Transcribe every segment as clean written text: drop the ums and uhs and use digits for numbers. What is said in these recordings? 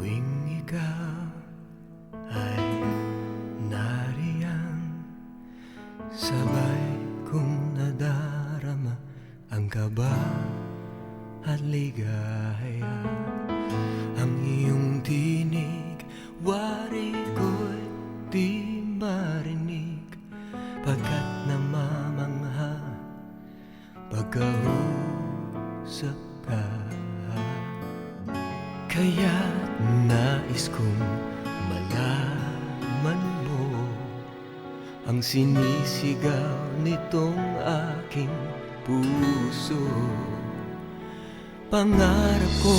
Tuwing ikaw ay nariyan, sabay kong nadarama ang kaba at ligaya. Ang iyong tinig, wari ko'y di marinig, pagkat namamangha pagkausap ka. Kaya't nais kong malaman mo ang sinisigaw nitong aking puso. Pangarap ko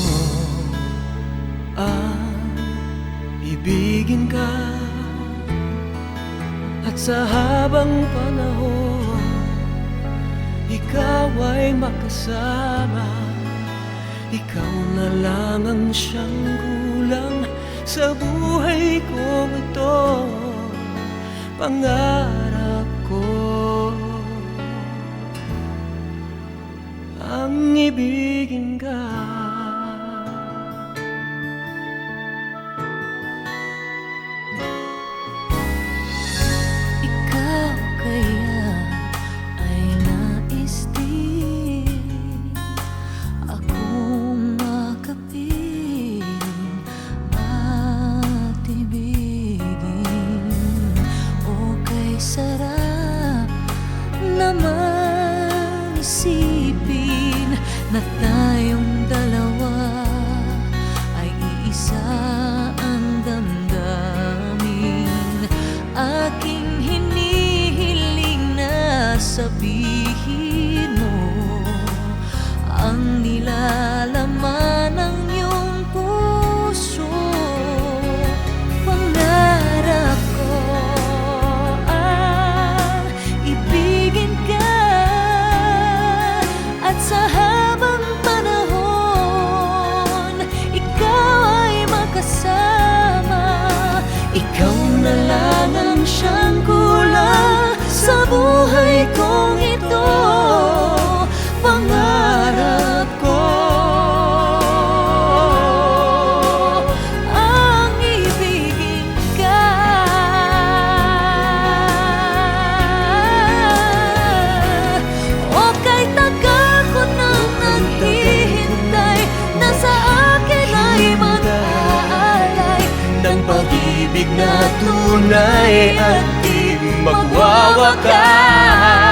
ang ibigin ka, at sa habang panahon ikaw ay makasama. Ikaw na lang ang siyang kulang sa buhay ko ito. Pangarap ko ang ibigin ka. Ikaw kaya ay nais din akong makapiling at ibigin. O kay sarap naman isipin na tayong dalawa ay iisa ang damdamin. Aking hinihiling na sabihin mo ang nilalaman ng iyong puso. Pangarap ko ang ibigin ka, at sa habang panahon ikaw ay makasama. Ikaw na lang ang siyang kulang sa buhay kong ito. Pangarap ko ang ibigin ka. O kay tagal ko nang naghihintay na sa akin ay mag-aalay ng pag-ibig na tunay at di magwawakas.